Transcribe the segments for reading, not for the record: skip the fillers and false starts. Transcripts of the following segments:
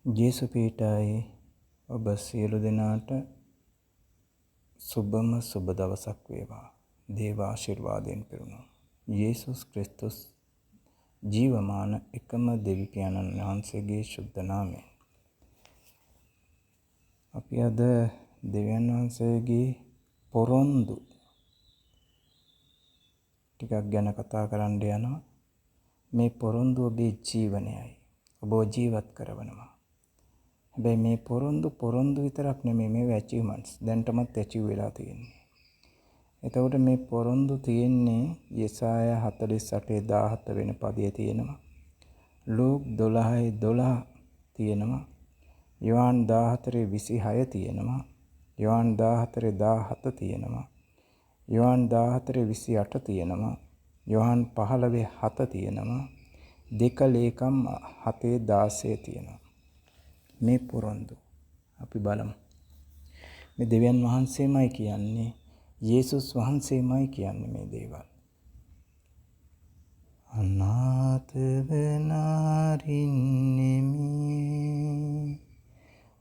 ජේසුපීඨයි ඔබ සියලු දෙනාට සුබම සුබ දවසක් වේවා. දේව ආශිර්වාදයෙන් පිරුණු යේසුස් ක්‍රිස්තුස් ජීවමාන එකම දෙවි පියාණන් වහන්සේගේ ශුද්ධ නාමයෙන් අපි අද දෙවියන් වහන්සේගේ පොරොන්දු ටිකක් ගැන කතා කරන්න යනවා. මේ පොරොන්දු ඔබේ ජීවනයයි. ඔබ ජීවත් කරවනවා. හැබැයි මේ පොරොන්දු විතරක් නෙමෙයි, මේ ඇචීව්මන්ට්ස් දැන්ටමත් ඇචීව් වෙලා තියෙන්නේ. එතකොට මේ පොරොන්දු තියෙන්නේ යෙසායා 48:17 වෙන පදයේ තියෙනවා. ලූක් 12:12 තියෙනවා. යොහන් 14:26 තියෙනවා. යොහන් 14:17 තියෙනවා. යොහන් 14:28 තියෙනවා. යොහන් 15:7 තියෙනවා. දෙක ලේකම් 7:16 තියෙනවා. මේ පොරොන්දු අපි බලමු. මේ දෙවියන් වහන්සේමයි කියන්නේ, යේසුස් වහන්සේමයි කියන්නේ මේ දේවල්. අනාථව නාරින්නෙමි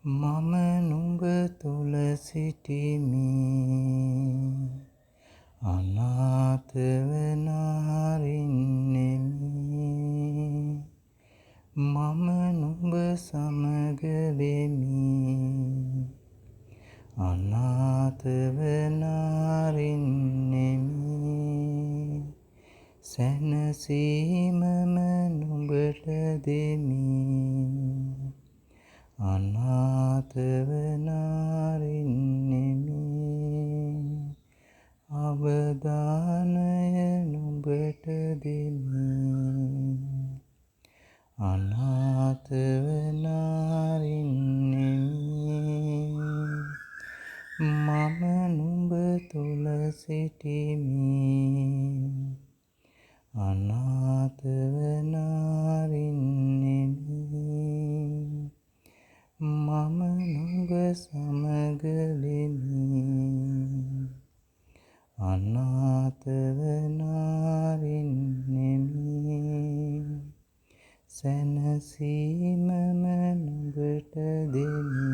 මම නුඹ තුල සිටිමි. අනාථව නාරින්නෙමි මම නුඹ සමග වෙමි. අනාථව නාරින්නෙමි සැනසීමම නුඹට දෙමි. අනාථව නාරින්නෙමි අවදානය නුඹට දෙමි. අනාථව නාරින්නෙමි මම නුඹ තුල සිටිමි. අනාථව නාරින්නෙමි මම නුඹ සමග වෙමි. අනාථව නාරින්නෙමි සැනසීමම නුඹට දෙමි.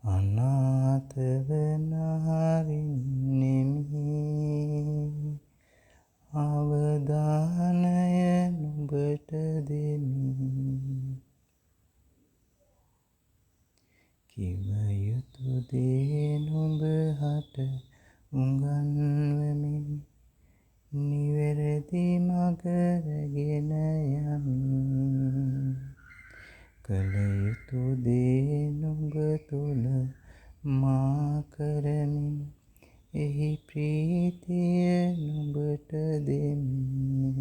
අනාථව නාරින්නෙමි අවදානය නුඹට දෙමි. කිව යුතු දේ නුඹ හට උගන්වමින් නිවැරදි මඟ රැගෙන යමි. කළ යුතු දේ නුඹ තුල මා කරමින් එහි ප්‍රීතිය නුඹට දෙමි.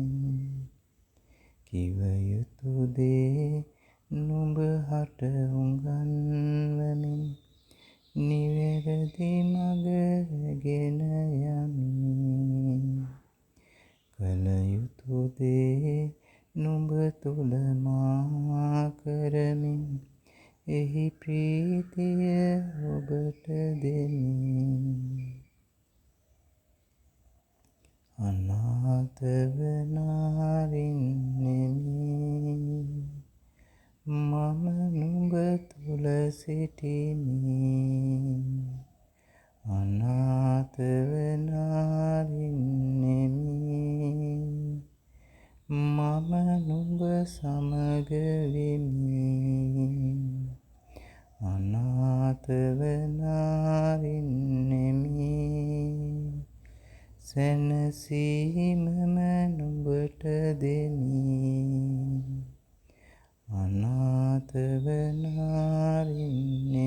කිව යුතු දේ නුඹ හට උගන්වමින් නිවැරදි මඟ රැගෙන යමි. කළ යුතු දේ නුඹ තුල මා කරමින් එහි ප්‍රීතිය ඔබට දෙමි. අනාථව නාරින්නෙමි මම නුඹ තුල සිටිමි. අනාථව නාරින්නෙමි මම නුඹ සමග වෙමි. අනාථව නාරින්නෙමි සැනසීමම නුඹට දෙමි. අනාථව නාරින්නෙමි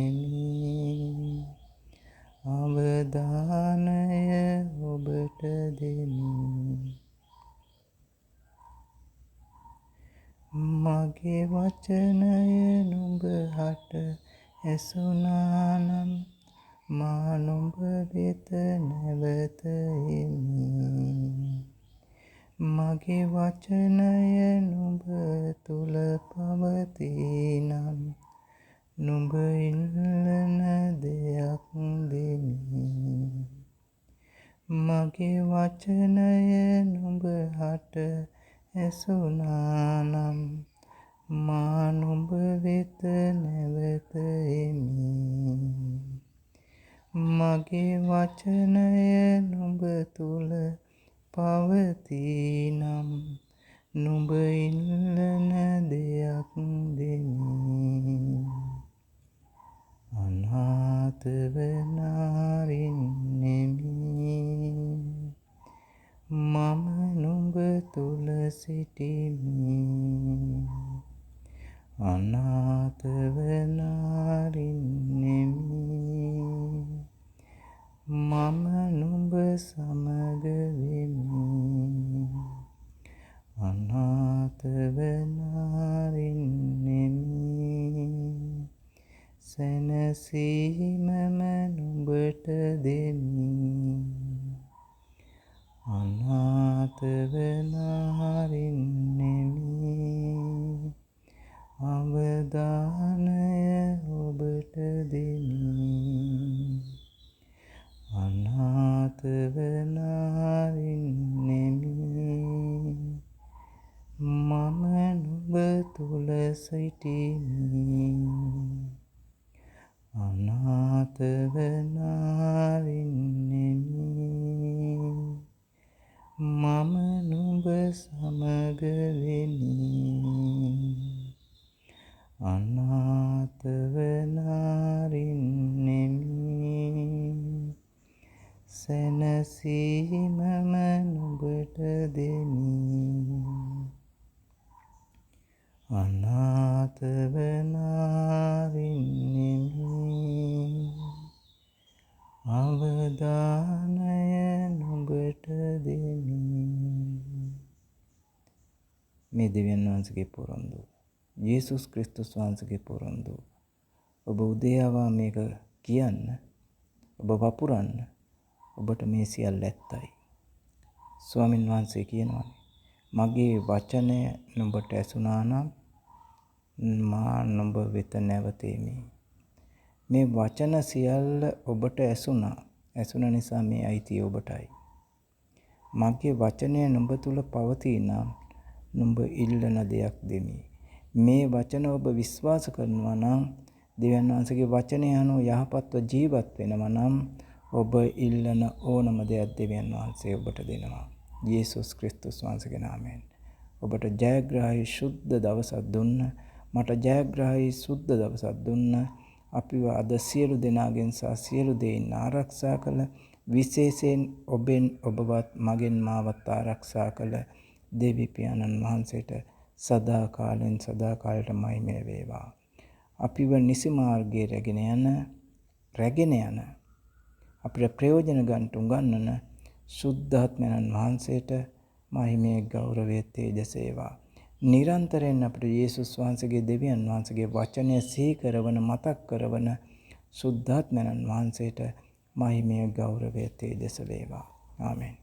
අවදානය ඔබට දෙමි. මගේ වචනය නුඹ හට ඇසුණානම් මා නුඹ වෙත නැවත එමි. මගේ වචනය නුඹ තුල පවතිනම් නුඹ ඉල්ලන දෙයක් දෙමි. මගේ වචනය නුඹ හට ඇසුණානම් වචනය නුඹ තුල පවතිනම් නුඹ ඉල්ලන දෙයක් දෙමි. අනාථව නාරින්නෙමි. මම නුඹ තුල සිටිමි. අනාථව නාරින්නෙමි. මම නුඹ සමග වෙමි. අනාථව නාරින්නෙමි. සැනසීමම නුඹට දෙමි. අනාථව නාරින්නෙමි. අවදානය ඔබට දෙමි. අනාථව නාරින්නෙමි. මම නුඹ තුල සිටිමි. අනාථව නාරින්නෙමි. මම නුඹ සමග වෙමි. අනාථව නාරින්නෙමි. සැනසීමම නුඹට දෙමි. අනාථව නාරින්නෙමි. අවදානය නුඹට දෙමි. මේ දෙවියන් වහන්සේගේ පොරොන්දු, යේසුස් ක්‍රිස්තුස් වහන්සේගේ පොරොන්දු. ඔබ උදේවා මේක කියන්න, ඔබ වපුරන්න, ඔබට මේ සියල්ල ඇත්තයි. ස්වාමින් වහන්සේ කියනවා, මගේ වචනය නුඹට ඇසුණා නම් මා නුඹ වෙත නැවතෙමි. මේ වචන සියල්ල ඔබට ඇසුණ නිසා මේ අයිතිය ඔබටයි. මගේ වචනය නුඹ තුල පවතිනම් නුඹ ඉල්ලන දෙයක් දෙමි. මේ වචන ඔබ විශ්වාස කරනවා නම්, දෙවියන් වහන්සේගේ වචනය අනුව යහපත්ව ජීවත් වෙනවා නම්, ඔබ ඉල්ලන ඕනම දෙයක් දෙවියන් වහන්සේ ඔබට දෙනවා. යේසුස් ක්‍රිස්තුස් වහන්සේගේ නාමයෙන් ඔබට ජයග්‍රාහී සුද්ධ දවසක් දුන්න, මට ජයග්‍රාහී සුද්ධ දවසක් දුන්න. අපිව අද සියලු දෙනාගෙන් සහ සියලු දෙයින් ආරක්ෂා කළ, විශේෂයෙන් ඔබෙන් ඔබවත් මගෙන් මාවත් ආරක්ෂා කළ දෙවි පියාණන් වහන්සේට සදා කාලෙන් සදා කාලයට මහිමය වේවා. අපිව නිසි මාර්ගයේ රැගෙන යන අපිට ප්‍රයෝජන ගන්නට උගන්වන සුද්ධාත්මයන් වහන්සේට මහිමේ ගෞරවයේ තේජස වේවා. නිරන්තරයෙන් අපිට යේසුස් වහන්සේගේ දෙවියන් වහන්සේගේ වචනය සිහි කරවන, මතක් කරවන සුද්ධාත්මයන් වහන්සේට මහිමේ ගෞරවයේ තේජස වේවා. ආමෙන්.